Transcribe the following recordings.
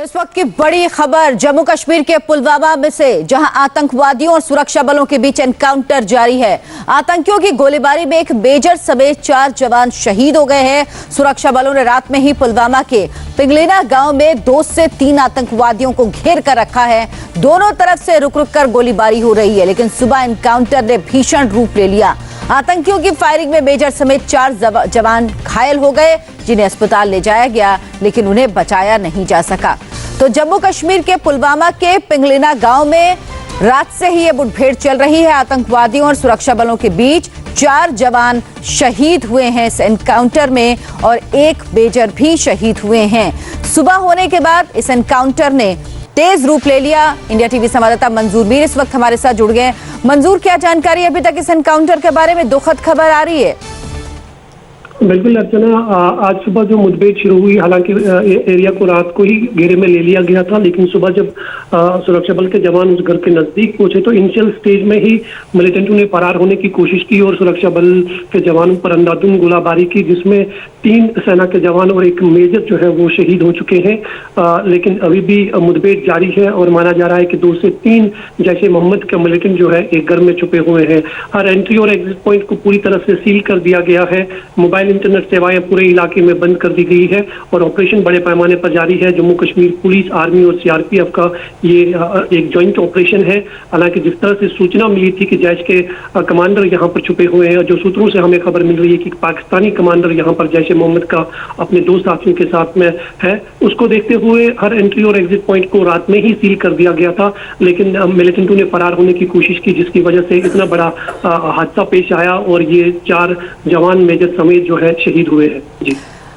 इस वक्त की बड़ी खबर जम्मू कश्मीर के पुलवामा में से, जहां आतंकवादियों और सुरक्षा बलों के बीच एनकाउंटर जारी है। आतंकियों की गोलीबारी में एक मेजर समेत 4 जवान शहीद हो गए हैं। सुरक्षा बलों ने रात में ही पुलवामा के पिंगलीना गांव में 2 से 3 आतंकवादियों को घेर कर रखा है। दोनों तरफ से रुक रुक कर गोलीबारी हो रही है, लेकिन सुबह एनकाउंटर ने भीषण रूप ले लिया। आतंकियों की फायरिंग में मेजर समेत 4 जवान घायल हो गए, जिन्हें अस्पताल ले जाया गया, लेकिन उन्हें बचाया नहीं जा सका। तो जम्मू कश्मीर के पुलवामा के पिंगलीना गांव में रात से ही ये मुठभेड़ चल रही है आतंकवादियों और सुरक्षा बलों के बीच। 4 जवान शहीद हुए हैं इस एनकाउंटर में और 1 मेजर भी शहीद हुए हैं। सुबह होने के बाद इस एनकाउंटर ने तेज रूप ले लिया। इंडिया टीवी संवाददाता मंजूर मीर इस वक्त हमारे साथ जुड़ गए। मंजूर, क्या जानकारी अभी तक इस एनकाउंटर के बारे में? दुखद खबर आ रही है। बिल्कुल अर्चना, आज सुबह जो मुठभेड़ शुरू हुई, हालांकि एरिया को रात को ही घेरे में ले लिया गया था, लेकिन सुबह जब सुरक्षा बल के जवान उस घर के नजदीक पहुंचे तो इनिशियल स्टेज में ही मिलिटेंटों ने फरार होने की कोशिश की और सुरक्षा बल के जवानों पर अंधाधुंध गोलाबारी की, जिसमें 3 सेना के जवान और 1 मेजर जो है वो शहीद हो चुके हैं। लेकिन अभी भी मुठभेड़ जारी है और माना जा रहा है कि 2 से 3 जैसे मोहम्मद के मिलिटेंट जो है एक घर में छुपे हुए हैं। हर एंट्री और एग्जिट पॉइंट को पूरी तरह से सील कर दिया गया है। मोबाइल इंटरनेट सेवाएं पूरे इलाके में बंद कर दी गई है और ऑपरेशन बड़े पैमाने पर जारी है। जम्मू कश्मीर पुलिस, आर्मी और सीआरपीएफ का ये एक जॉइंट ऑपरेशन है। हालांकि जिस तरह से सूचना मिली थी कि जैश के कमांडर यहां पर छुपे हुए हैं, जो सूत्रों से हमें खबर मिल रही है कि पाकिस्तानी कमांडर यहां पर जैश मोहम्मद का अपने 2 साथियों के साथ में है, उसको देखते हुए हर एंट्री और एग्जिट पॉइंट को रात में ही सील कर दिया गया था। लेकिन मिलिटेंटों ने फरार होने की कोशिश की, जिसकी वजह से इतना बड़ा हादसा पेश आया और ये 4 जवान मेजर समेत जो है शहीद हुए हैं। जी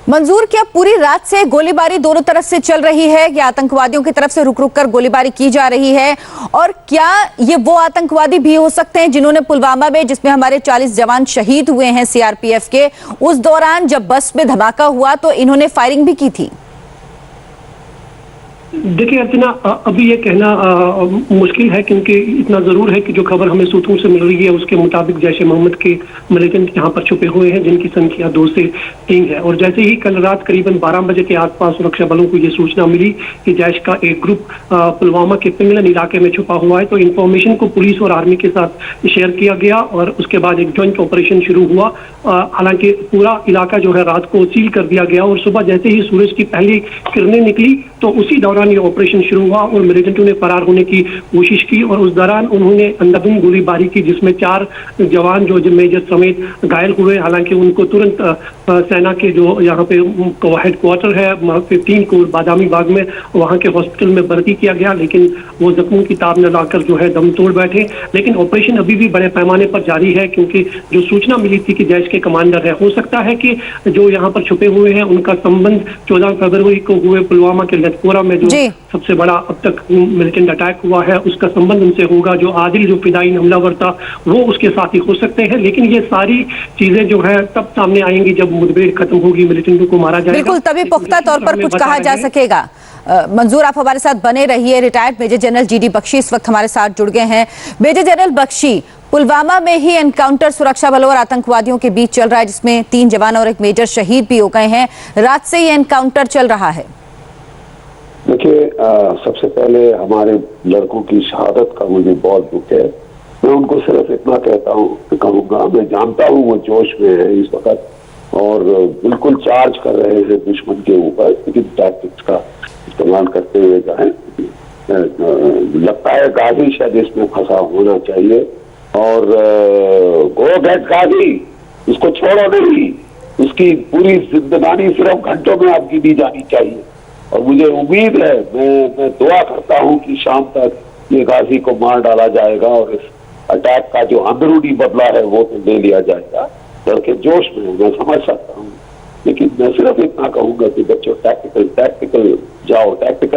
मंजूर, क्या पूरी रात से गोलीबारी दोनों तरफ से चल रही है या आतंकवादियों की तरफ से रुक रुक कर गोलीबारी की जा रही है? और क्या ये वो आतंकवादी भी हो सकते हैं जिन्होंने पुलवामा में, जिसमें हमारे 40 जवान शहीद हुए हैं सीआरपीएफ के, उस दौरान जब बस में धमाका हुआ तो इन्होंने फायरिंग भी की थी? देखिए अर्चना, अभी ये कहना मुश्किल है, क्योंकि इतना जरूर है कि जो खबर हमें सूत्रों से मिल रही है उसके मुताबिक जैश मोहम्मद के मिलिटेंट यहाँ पर छुपे हुए हैं, जिनकी संख्या 2 से 3 है। और जैसे ही कल रात करीबन 12 बजे के आसपास सुरक्षा बलों को ये सूचना मिली कि जैश का एक ग्रुप पुलवामा के पिंगलन इलाके में छुपा हुआ है, तो इन्फॉर्मेशन को पुलिस और आर्मी के साथ शेयर किया गया और उसके बाद एक ज्वाइंट ऑपरेशन शुरू हुआ। हालांकि पूरा इलाका जो है रात को सील कर दिया गया और सुबह जैसे ही सूरज की पहली किरणें निकली तो उसी दौरान ये ऑपरेशन शुरू हुआ और मिलिटेंटों ने फरार होने की कोशिश की और उस दौरान उन्होंने अंधाधुंध गोलीबारी की, जिसमें 4 जवान जो मेजर समेत घायल हुए। हालांकि उनको तुरंत सेना के जो यहाँ पे हेडक्वार्टर है 15 को बादामी बाग में, वहाँ के हॉस्पिटल में भर्ती किया गया, लेकिन वो जख्मों की ताब न लाकर जो है दम तोड़ बैठे। लेकिन ऑपरेशन अभी भी बड़े पैमाने पर जारी है, क्योंकि जो सूचना मिली थी कि जैश के कमांडर है, हो सकता है कि जो यहाँ पर छुपे हुए हैं उनका संबंध 14 फरवरी को हुए पुलवामा के लटकोरा में जो सबसे बड़ा अब तक मिलिटेंट अटैक हुआ है उसका संबंध उनसे होगा। जो आदिल जो फिदाई हमलावर था वो उसके साथ ही हो सकते हैं। लेकिन ये सारी चीजें जो है तब सामने आएंगी जब मुठभेड़ खत्म होगी, मिलिटेंटों को मारा जाएगा। बिल्कुल, तभी पुख्ता तौर पर कुछ कहा जा सकेगा। मंजूर, आप हमारे साथ बने रहिए। Retired major general G D Bakshi इस वक्त हमारे साथ जुड़ गए हैं। मेजर जनरल बख्शी, पुलवामा में ही एनकाउंटर सुरक्षा बलों और आतंकवादियों के बीच चल रहा है, जिसमें 3 जवान और 1 मेजर शहीद भी हो गए हैं। रात से ये एनकाउंटर चल रहा है। देखिए, सबसे पहले हमारे लड़कों की शहादत का मुझे बहुत दुख है। मैं उनको सिर्फ इतना कहूँगा, मैं जानता हूँ वो जोश में है इस वक्त और बिल्कुल चार्ज कर रहे हैं दुश्मन के ऊपर, लेकिन टैक्टिक्स का इस्तेमाल करते हुए जाए। लगता है गाजी शायद इसमें फंसा होना चाहिए और गो गेट गाजी, उसको छोड़ो नहीं, उसकी पूरी जिंदगानी सिर्फ घंटों में आपकी दी जानी चाहिए। और मुझे उम्मीद है, मैं दुआ करता हूं कि शाम तक ये गाजी को मार डाला जाएगा और इस अटैक का जो अंदरूनी बदला है वो तो ले लिया जाएगा। लड़के जोश में मैं समझ सकता हूँ, लेकिन मैं सिर्फ इतना कहूंगा कि बच्चों टैक्टिकल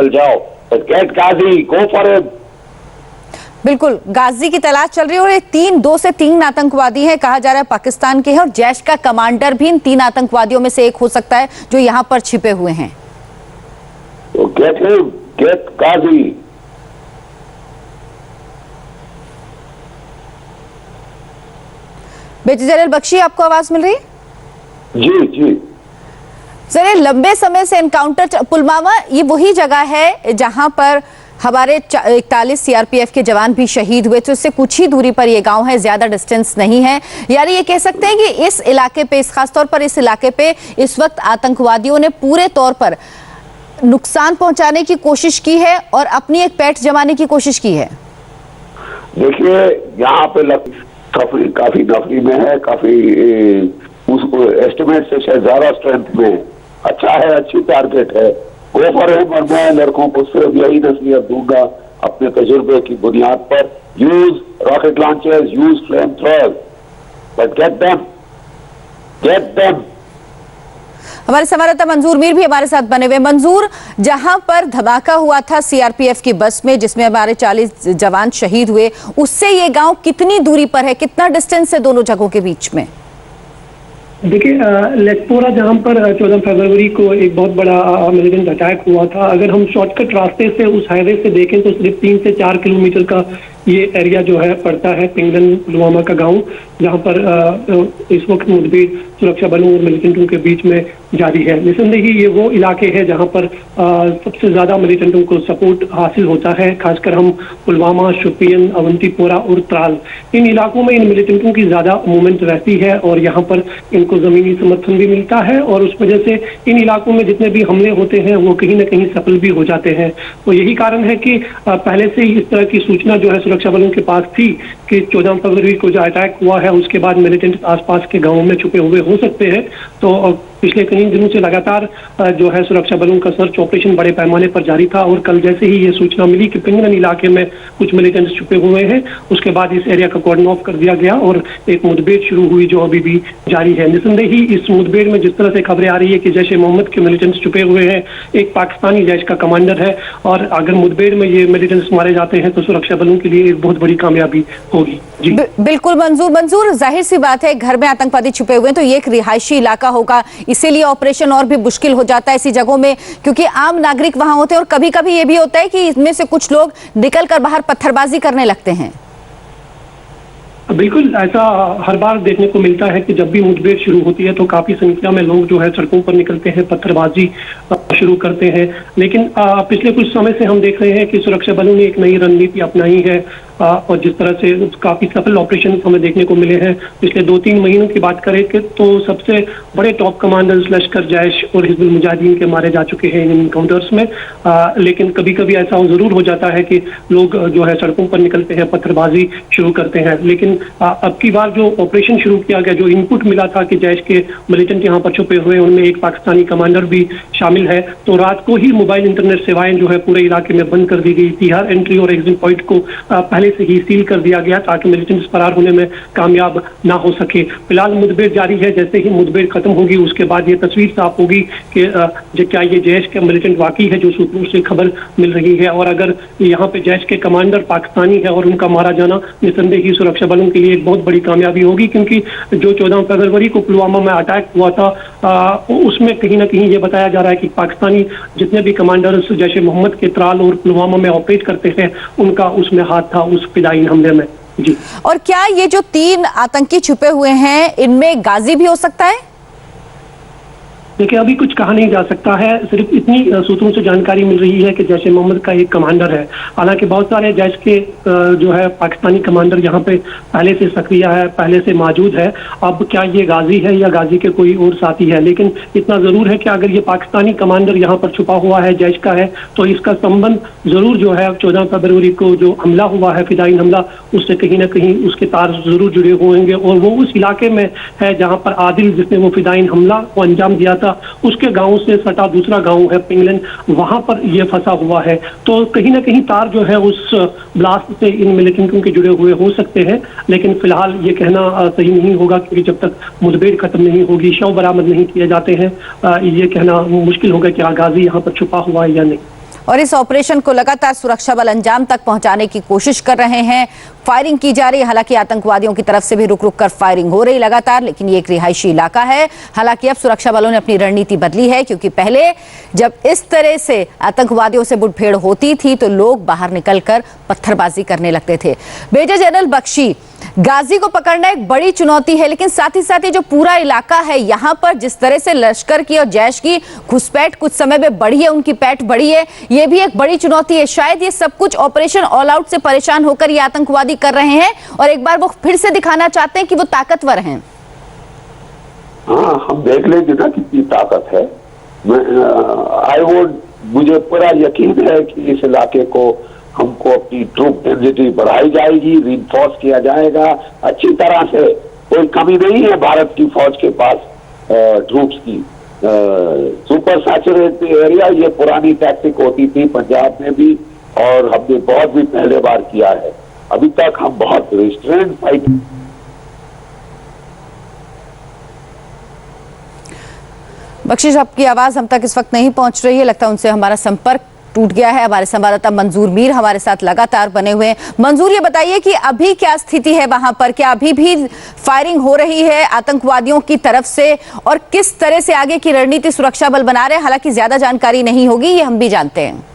जाओ, but get Ghazi, go for it. बिल्कुल, गाजी की तलाश चल रही है और ये 2 से 3 आतंकवादी हैं, कहा जा रहा है पाकिस्तान के हैं और जैश का कमांडर भी इन 3 आतंकवादियों में से एक हो सकता है जो यहाँ पर छिपे हुए हैं। तो गेट गाजी। मेजर जनरल बख्शी, आपको आवाज मिल रही है? जी। सर, लंबे समय से एनकाउंटर पुलवामा ये वही जगह है जहां पर हमारे 41 सीआरपीएफ के जवान भी शहीद हुए थे। उससे कुछ ही दूरी पर ये गांव है, ज्यादा डिस्टेंस नहीं है। यानी ये कह सकते हैं कि इस इलाके पे, खासतौर पर इस इलाके पे इस वक्त आतंकवादियों ने पूरे तौर पर नुकसान पहुंचाने की कोशिश की है और अपनी एक पैठ जमाने की कोशिश की है। देखिए, यहाँ पे काफी नफरी में है, काफी उसको एस्टिमेट से शायद ज्यादा स्ट्रेंथ में है। अच्छा है, अच्छी टारगेट है, गो फॉर हिम। और मैं लड़कों को सिर्फ यही नसीहत दूंगा अपने तजुर्बे की बुनियाद पर, use rocket launchers, use flame throwers, but get them. हमारे संवाददाता मंजूर मीर भी हमारे साथ बने हुए। मंजूर, जहां पर धमाका हुआ था सीआरपीएफ की बस में जिसमें हमारे 40 जवान शहीद हुए, उससे ये गांव कितनी दूरी पर है, कितना डिस्टेंस है दोनों जगहों के बीच में? देखिए, लेटपोरा जहां पर 14 फरवरी को एक बहुत बड़ा मिलिटेंट अटैक हुआ था, अगर हम शॉर्टकट रास्ते से उस हाईवे से देखें तो सिर्फ 3 से 4 किलोमीटर का ये एरिया जो है पड़ता है, पिंगलन पुलवामा का गांव, जहां पर इस वक्त मुठभेड़ सुरक्षा बलों और मिलिटेंटों के बीच में जारी है। निसंदेही ये वो इलाके हैं जहां पर सबसे ज्यादा मिलिटेंटों को सपोर्ट हासिल होता है। खासकर हम पुलवामा, शोपियन, अवंतीपोरा और त्राल, इन इलाकों में इन मिलिटेंटों की ज्यादा मूवमेंट रहती है और यहाँ पर इनको जमीनी समर्थन भी मिलता है और उस वजह से इन इलाकों में जितने भी हमले होते हैं वो कहीं ना कहीं सफल भी हो जाते हैं। तो यही कारण है कि पहले से ही इस तरह की सूचना जो है सुरक्षा बलों के पास थी कि 14 फरवरी को जो अटैक हुआ है उसके बाद मिलिटेंट आसपास के गांवों में छुपे हुए हो सकते हैं। तो पिछले कई दिनों से लगातार जो है सुरक्षा बलों का सर्च ऑपरेशन बड़े पैमाने पर जारी था और कल जैसे ही ये सूचना मिली कि पिंगलन इलाके में कुछ मिलिटेंट्स छुपे हुए हैं, उसके बाद इस एरिया का कॉर्डन ऑफ कर दिया गया और एक मुठभेड़ शुरू हुई जो अभी भी जारी है। निसंदेही इस मुठभेड़ में जिस तरह से खबरें आ रही है कि जैश ए मोहम्मद के मिलिटेंट्स छुपे हुए हैं, एक पाकिस्तानी जैश का कमांडर है, और अगर मुठभेड़ में ये मिलिटेंट्स मारे जाते हैं तो सुरक्षा बलों के लिए एक बहुत बड़ी कामयाबी होगी। जी बिल्कुल मंजूर, जाहिर सी बात है घर में आतंकवादी छुपे हुए हैं तो ये एक रिहायशी इलाका होगा, इसीलिए ऑपरेशन और भी मुश्किल हो जाता है ऐसी जगहों में, क्योंकि आम नागरिक वहां होते हैं और कभी कभी ये भी होता है कि इनमें से कुछ लोग निकलकर बाहर पत्थरबाजी करने लगते हैं। बिल्कुल, ऐसा हर बार देखने को मिलता है कि जब भी मुठभेड़ शुरू होती है तो काफी संख्या में लोग जो है सड़कों पर निकलते हैं, पत्थरबाजी शुरू करते हैं। लेकिन पिछले कुछ समय से हम देख रहे हैं कि सुरक्षा बलों ने एक नई रणनीति अपनाई है और जिस तरह से काफी सफल ऑपरेशन हमें देखने को मिले हैं पिछले 2-3 महीनों की बात करें कि तो सबसे बड़े टॉप कमांडर्स लश्कर, जैश और हिजबुल मुजाहिदीन के मारे जा चुके हैं इन एनकाउंटर्स में। लेकिन कभी कभी ऐसा जरूर हो जाता है कि लोग जो है सड़कों पर निकलते हैं, पत्थरबाजी शुरू करते हैं। लेकिन अब की बार जो ऑपरेशन शुरू किया गया, जो इनपुट मिला था कि जैश के मिलिटेंट यहाँ पर छुपे हुए, उनमें एक पाकिस्तानी कमांडर भी शामिल है, तो रात को ही मोबाइल इंटरनेट सेवाएं जो है पूरे इलाके में बंद कर दी गई थी। हर एंट्री और एग्जिट पॉइंट को पहले से ही सील कर दिया गया ताकि मिलिटेंट्स फरार होने में कामयाब ना हो सके। फिलहाल मुठभेड़ जारी है, जैसे ही मुठभेड़ खत्म होगी उसके बाद ये तस्वीर साफ होगी कि क्या ये जैश के मिलिटेंट वाकई है जो सूत्रों से खबर मिल रही है, और अगर यहाँ पे जैश के कमांडर पाकिस्तानी है और उनका मारा जाना निसंदेही सुरक्षा बलों के लिए एक बहुत बड़ी कामयाबी होगी, क्योंकि जो 14 फरवरी को पुलवामा में अटैक हुआ था उसमें कहीं ना कहीं ये बताया जा रहा है कि पाकिस्तानी जितने भी कमांडर्स जैश ए मोहम्मद के त्राल और पुलवामा में ऑपरेट करते हैं उनका उसमें हाथ था उस फिदायीन हमले में। जी, और क्या ये जो 3 आतंकी छुपे हुए हैं इनमें गाजी भी हो सकता है? देखिए, अभी कुछ कहा नहीं जा सकता है, सिर्फ इतनी सूत्रों से जानकारी मिल रही है कि जैश ए मोहम्मद का एक कमांडर है। हालांकि बहुत सारे जैश के जो है पाकिस्तानी कमांडर यहाँ पे पहले से सक्रिय है, पहले से मौजूद है। अब क्या ये गाजी है या गाजी के कोई और साथी है, लेकिन इतना जरूर है कि अगर ये पाकिस्तानी कमांडर यहाँ पर छुपा हुआ है, जैश का है, तो इसका संबंध जरूर जो है 14 फरवरी को जो हमला हुआ है, फिदायीन हमला, उससे कहीं ना कहीं उसके तार जरूर जुड़े होंगे। और वो उस इलाके में है जहाँ पर आदिल, जिसने वो फिदायीन हमला को अंजाम दिया था, उसके गांव से सटा दूसरा गांव है पिंगलन, वहां पर ये फंसा हुआ है। तो कहीं ना कहीं तार जो है उस ब्लास्ट से इन मिलिटेंटों के जुड़े हुए हो सकते हैं, लेकिन फिलहाल ये कहना सही नहीं होगा, क्योंकि जब तक मुठभेड़ खत्म नहीं होगी, शव बरामद नहीं किए जाते हैं, ये कहना मुश्किल होगा कि गाजी यहाँ पर छुपा हुआ है या नहीं। और इस ऑपरेशन को लगातार सुरक्षा बल अंजाम तक पहुंचाने की कोशिश कर रहे हैं, फायरिंग की जा रही है। हालांकि आतंकवादियों की तरफ से भी रुक रुक कर फायरिंग हो रही लगातार, लेकिन ये एक रिहायशी इलाका है। हालांकि अब सुरक्षा बलों ने अपनी रणनीति बदली है, क्योंकि पहले जब इस तरह से आतंकवादियों से मुठभेड़ होती थी तो लोग बाहर निकलकर पत्थरबाजी करने लगते थे। मेजर जनरल बख्शी, गाजी को पकड़ना एक बड़ी चुनौती है, लेकिन साथ ही साथ ये जो पूरा इलाका है यहाँ पर जिस तरह से लश्कर की और जैश की घुसपैठ कुछ समय में बढ़ी है, उनकी पैठ बढ़ी है, ये भी एक बड़ी चुनौती है। शायद ये सब कुछ ऑपरेशन ऑल आउट से परेशान होकर ये आतंकवादी कर रहे हैं और एक बार वो फिर से दिखाना चाहते हैं कि वो ताकतवर हैं। हाँ, हम देख लेंगे ना कितनी ताकत है। मुझे पूरा यकीन है कि इस इलाके को हमको अपनी ट्रूप डेंसिटी बढ़ाई जाएगी, रीइंफोर्स किया जाएगा अच्छी तरह से। कोई कमी नहीं है भारत की फौज के पास ट्रूप्स की। सुपर सैचुरेटेड एरिया, ये पुरानी टैक्टिक होती थी पंजाब में भी, और हमने बहुत भी पहले बार किया है। अभी तक हम बहुत रिस्ट्रेंट फाइट। बख्शिश, आपकी आवाज हम तक इस वक्त नहीं पहुंच रही है, लगता है उनसे हमारा संपर्क टूट गया है। हमारे संवाददाता मंजूर मीर हमारे साथ लगातार बने हुए हैं। मंजूर, ये बताइए कि अभी क्या स्थिति है वहां पर, क्या अभी भी फायरिंग हो रही है आतंकवादियों की तरफ से, और किस तरह से आगे की रणनीति सुरक्षा बल बना रहे हैं? हालांकि ज्यादा जानकारी नहीं होगी, ये हम भी जानते हैं।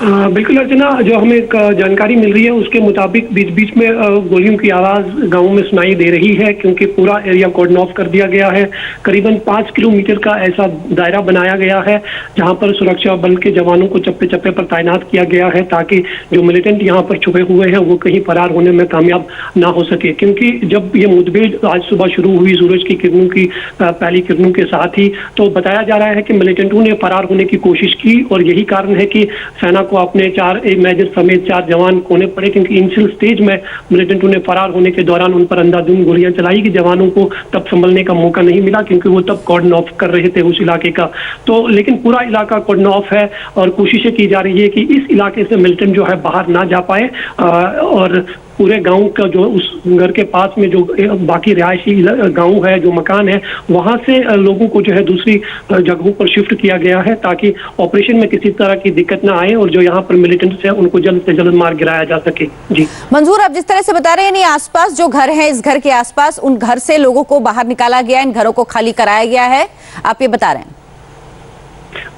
बिल्कुल अर्चना, जो हमें एक जानकारी मिल रही है उसके मुताबिक बीच बीच में गोलियों की आवाज गांव में सुनाई दे रही है, क्योंकि पूरा एरिया कॉर्डन ऑफ कर दिया गया है। करीबन 5 किलोमीटर का ऐसा दायरा बनाया गया है जहां पर सुरक्षा बल के जवानों को चप्पे चप्पे पर तैनात किया गया है, ताकि जो मिलिटेंट यहां पर छुपे हुए हैं वो कहीं फरार होने में कामयाब ना हो सके। क्योंकि जब ये मुठभेड़ आज सुबह शुरू हुई सूरज की किरणों की पहली किरणों के साथ ही, तो बताया जा रहा है कि मिलिटेंटों ने फरार होने की कोशिश की, और यही कारण है कि सेना को अपने 4 मेजर समेत 4 जवान खोने पड़े। क्योंकि इनिशियल स्टेज में मिलिटेंटों ने फरार होने के दौरान उन पर अंधाधुंध गोलियां चलाई कि जवानों को तब संभलने का मौका नहीं मिला, क्योंकि वो तब कॉर्डन ऑफ कर रहे थे उस इलाके का। तो लेकिन पूरा इलाका कॉर्डन ऑफ है और कोशिशें की जा रही है कि इस इलाके से मिलिटेंट जो है बाहर ना जा पाए, और पूरे गांव का जो उस घर के पास में जो बाकी रिहायशी गांव है, जो मकान है, वहां से लोगों को जो है दूसरी जगहों पर शिफ्ट किया गया है, ताकि ऑपरेशन में किसी तरह की दिक्कत ना आए और जो यहाँ पर मिलिटेंट्स है उनको जल्द से जल्द मार गिराया जा सके। जी मंजूर, आप जिस तरह से बता रहे हैं, आसपास जो घर है, इस घर के आसपास उन घर से लोगों को बाहर निकाला गया, इन घरों को खाली कराया गया है, आप ये बता रहे हैं?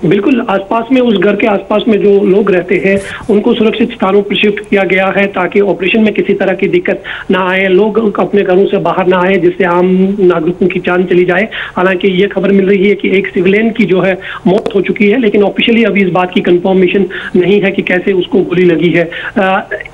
बिल्कुल, आसपास में उस घर के आसपास में जो लोग रहते हैं उनको सुरक्षित स्थानों पर शिफ्ट किया गया है, ताकि ऑपरेशन में किसी तरह की दिक्कत ना आए, लोग अपने घरों से बाहर ना आए, जिससे आम नागरिकों की जान चली जाए। हालांकि ये खबर मिल रही है कि एक सिविलियन की जो है मौत हो चुकी है, लेकिन ऑफिशियली अभी इस बात की कंफर्मेशन नहीं है कि कैसे उसको गोली लगी है।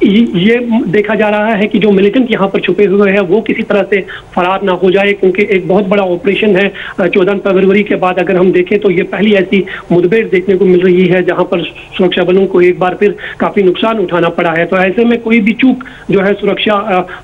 ये देखा जा रहा है कि जो मिलिटेंट यहाँ पर छुपे हुए हैं वो किसी तरह से फरार ना हो जाए, क्योंकि एक बहुत बड़ा ऑपरेशन है। 14 फरवरी के बाद अगर हम देखें तो ये पहली ऐसी मुठभेड़ देखने को मिल रही है जहां पर सुरक्षा बलों को एक बार फिर काफी नुकसान उठाना पड़ा है। तो ऐसे में कोई भी चूक जो है सुरक्षा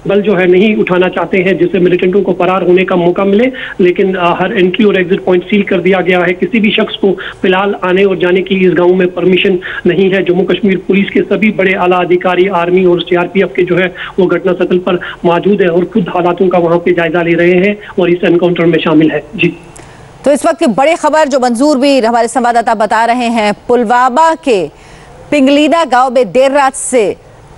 बल जो है नहीं उठाना चाहते हैं, जिससे मिलिटेंटों को फरार होने का मौका मिले। लेकिन हर एंट्री और एग्जिट पॉइंट सील कर दिया गया है। किसी भी शख्स को फिलहाल आने और जाने की इस गांव में परमिशन नहीं है। जम्मू कश्मीर पुलिस के सभी बड़े आला अधिकारी, आर्मी और सीआरपीएफ के जो है वो घटनास्थल पर मौजूद है और खुद हालातों का वहां पे जायजा ले रहे हैं और इस एनकाउंटर में शामिल है। जी, तो इस वक्त की बड़ी खबर जो मंजूर भी हमारे संवाददाता बता रहे हैं, पुलवामा के पिंगलीना गांव में देर रात से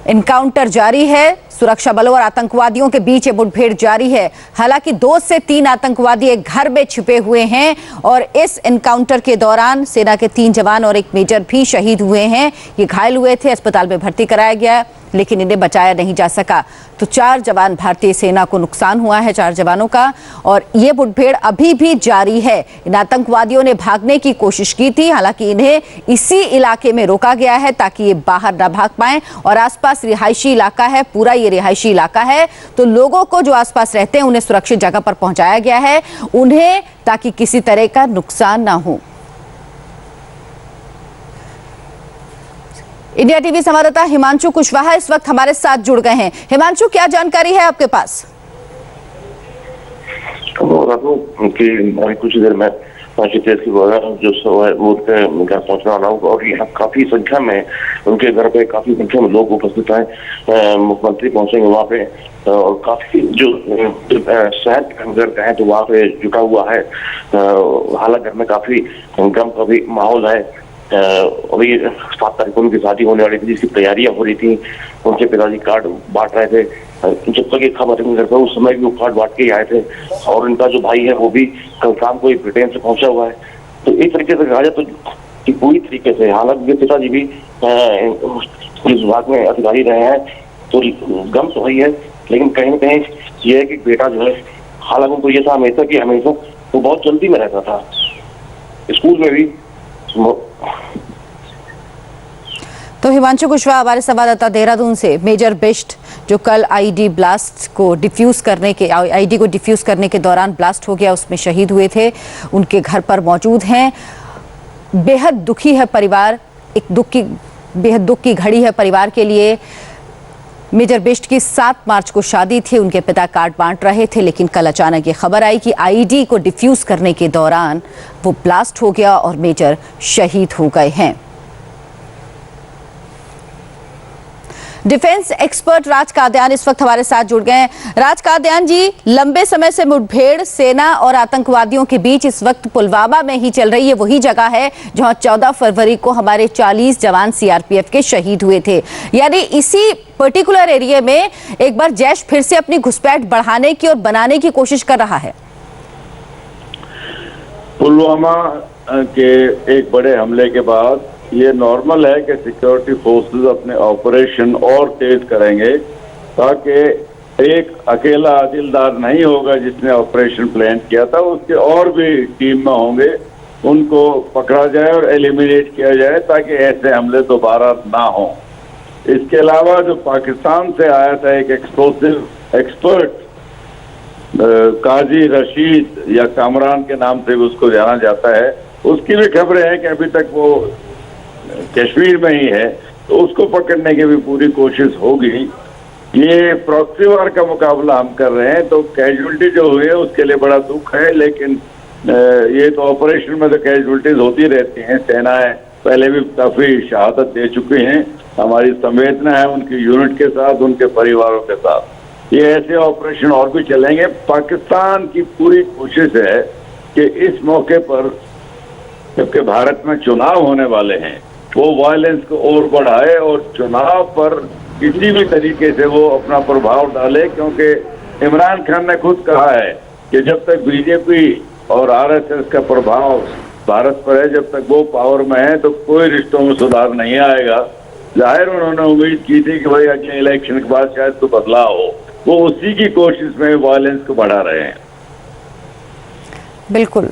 एनकाउंटर जारी है। सुरक्षा बलों और आतंकवादियों के बीच ये मुठभेड़ जारी है। हालांकि 2 से 3 आतंकवादी एक घर में छिपे हुए हैं और इस एनकाउंटर के दौरान सेना के 3 जवान और एक मेजर भी शहीद हुए हैं। ये घायल हुए थे, अस्पताल में भर्ती कराया गया, लेकिन इन्हें बचाया नहीं जा सका। तो 4 जवान भारतीय सेना को नुकसान हुआ है, 4 जवानों का, और ये मुठभेड़ अभी भी जारी है। इन आतंकवादियों ने भागने की कोशिश की थी, हालांकि इन्हें इसी इलाके में रोका गया है ताकि ये बाहर ना भाग पाएं। और आसपास रिहायशी इलाका है, पूरा ये रिहायशी इलाका है, तो लोगों को जो आसपास रहते हैं उन्हें सुरक्षित जगह पर पहुंचाया गया है, उन्हें, ताकि किसी तरह का नुकसान ना हो। इंडिया टीवी संवाददाता हिमांशु कुशवाहा इस वक्त हमारे साथ जुड़ गए हैं। हिमांशु, क्या जानकारी है आपके पास? कुछ देर में जो है वो घर पहुंचने वाला हूँ, और यहाँ काफी संख्या में उनके घर पे काफी संख्या में लोग उपस्थित हैं। मुख्यमंत्री पहुंचेंगे वहाँ पे, और काफी जो शहर के अंदर है तो वहाँ पे जुटा हुआ है। हालांकि घर में काफी गम का भी माहौल है। अभी 7 तारीख को उनकी शादी होने वाली थी, जिसकी तैयारियां हो रही थी। उनके पिताजी कार्ड बांट रहे थे। जब तक ये खबर घर पर, उस समय भी वो कार्ड बांट के ही आए थे। और इनका जो भाई है वो भी कल शाम को ब्रिटेन से पहुंचा हुआ है। तो एक तरीके से कहा जाए तो पूरी तरीके से, हालांकि ये पिताजी भी पुलिस विभाग में अधिकारी रहे हैं, तो गम तो वही है, लेकिन कहीं ना कहीं ये है कि बेटा जो है, हालांकि उनको ये था हमेशा कि हमेशा वो बहुत जल्दी में रहता था, स्कूल में भी। तो हिमांशु कुशवाहा हमारे संवाददाता देहरादून से, मेजर बिष्ट जो कल आईडी को डिफ्यूज करने के दौरान ब्लास्ट हो गया, उसमें शहीद हुए थे, उनके घर पर मौजूद हैं। बेहद दुखी है परिवार, बेहद दुख की घड़ी है परिवार के लिए। मेजर बिष्ट की 7 मार्च को शादी थी, उनके पिता कार्ड बांट रहे थे, लेकिन कल अचानक ये खबर आई कि आईडी को डिफ्यूज करने के दौरान वो ब्लास्ट हो गया और मेजर शहीद हो गए हैं। डिफेंस एक्सपर्ट राज कादियान इस वक्त हमारे साथ जुड़ गए हैं। राज कादियान जी, लंबे समय से मुठभेड़ सेना और आतंकवादियों के बीच इस वक्त पुलवामा में ही चल रही है। वही जगह है जहां 14 फरवरी को हमारे 40 जवान सीआरपीएफ के शहीद हुए थे। यानी इसी पर्टिकुलर एरिया में एक बार जैश फिर से अपनी घुसपैठ बढ़ाने की और बनाने की कोशिश कर रहा है। पुलवामा के एक बड़े हमले के बाद ये नॉर्मल है कि सिक्योरिटी फोर्सेस अपने ऑपरेशन और तेज करेंगे, ताकि एक अकेला दिलदार नहीं होगा जिसने ऑपरेशन प्लान किया था, उसके और भी टीम में होंगे, उनको पकड़ा जाए और एलिमिनेट किया जाए ताकि ऐसे हमले दोबारा ना हो। इसके अलावा जो पाकिस्तान से आया था एक एक्सप्लोसिव एक्सपर्ट काजी रशीद या कामरान के नाम से उसको जाना जाता है, उसकी भी खबरें हैं कि अभी तक वो कश्मीर में ही है, तो उसको पकड़ने की भी पूरी कोशिश होगी। ये प्रॉक्सी वार का मुकाबला हम कर रहे हैं, तो कैजुअलिटी जो हुई है उसके लिए बड़ा दुख है, लेकिन ये तो ऑपरेशन में तो कैजुअलिटीज होती रहती हैं। सेनाएं पहले भी काफी शहादत दे चुकी हैं, हमारी संवेदना है उनकी यूनिट के साथ, उनके परिवारों के साथ। ये ऐसे ऑपरेशन और भी चलेंगे। पाकिस्तान की पूरी कोशिश है कि इस मौके पर, जबकि भारत में चुनाव होने वाले हैं, वो वायलेंस को और बढ़ाए और चुनाव पर किसी भी तरीके से वो अपना प्रभाव डाले, क्योंकि इमरान खान ने खुद कहा है कि जब तक बीजेपी और आरएसएस का प्रभाव भारत पर है, जब तक वो पावर में है, तो कोई रिश्तों में सुधार नहीं आएगा। जाहिर उन्होंने उम्मीद की थी कि भाई अगले इलेक्शन के बाद शायद तो बदलाव हो, वो उसी की कोशिश में वायलेंस को बढ़ा रहे हैं। बिल्कुल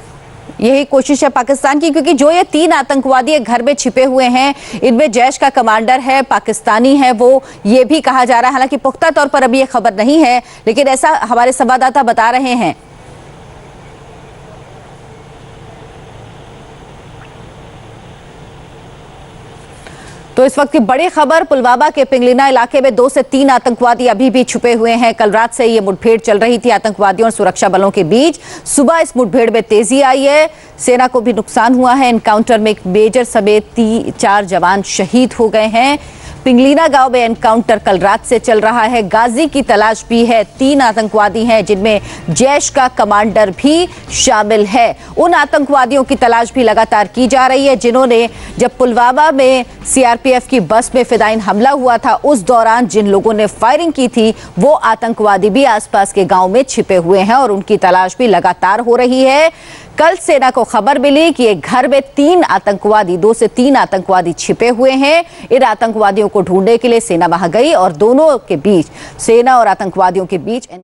यही कोशिश है पाकिस्तान की, क्योंकि जो ये 3 आतंकवादी घर में छिपे हुए हैं, इनमें जैश का कमांडर है, पाकिस्तानी है, वो ये भी कहा जा रहा है। हालांकि पुख्ता तौर पर अभी ये खबर नहीं है, लेकिन ऐसा हमारे संवाददाता बता रहे हैं। तो इस वक्त की बड़ी खबर, पुलवामा के पिंगलीना इलाके में 2 से 3 आतंकवादी अभी भी छुपे हुए हैं। कल रात से ये मुठभेड़ चल रही थी आतंकवादियों और सुरक्षा बलों के बीच। सुबह इस मुठभेड़ में तेजी आई है, सेना को भी नुकसान हुआ है। एनकाउंटर में एक मेजर समेत 4 जवान शहीद हो गए हैं। पिंगलीना गांव में एनकाउंटर कल रात से चल रहा है। गाजी की तलाश भी है। 3 आतंकवादी हैं जिनमें जैश का कमांडर भी शामिल है। उन आतंकवादियों की तलाश भी लगातार की जा रही है जिन्होंने, जब पुलवामा में सीआरपीएफ की बस में फिदायीन हमला हुआ था, उस दौरान जिन लोगों ने फायरिंग की थी, वो आतंकवादी भी आसपास के गांव में छिपे हुए हैं और उनकी तलाश भी लगातार हो रही है। कल सेना को खबर मिली कि एक घर में 2 से 3 आतंकवादी छिपे हुए हैं। इन आतंकवादियों को ढूंढने के लिए सेना वहां गई और दोनों के बीच, सेना और आतंकवादियों के बीच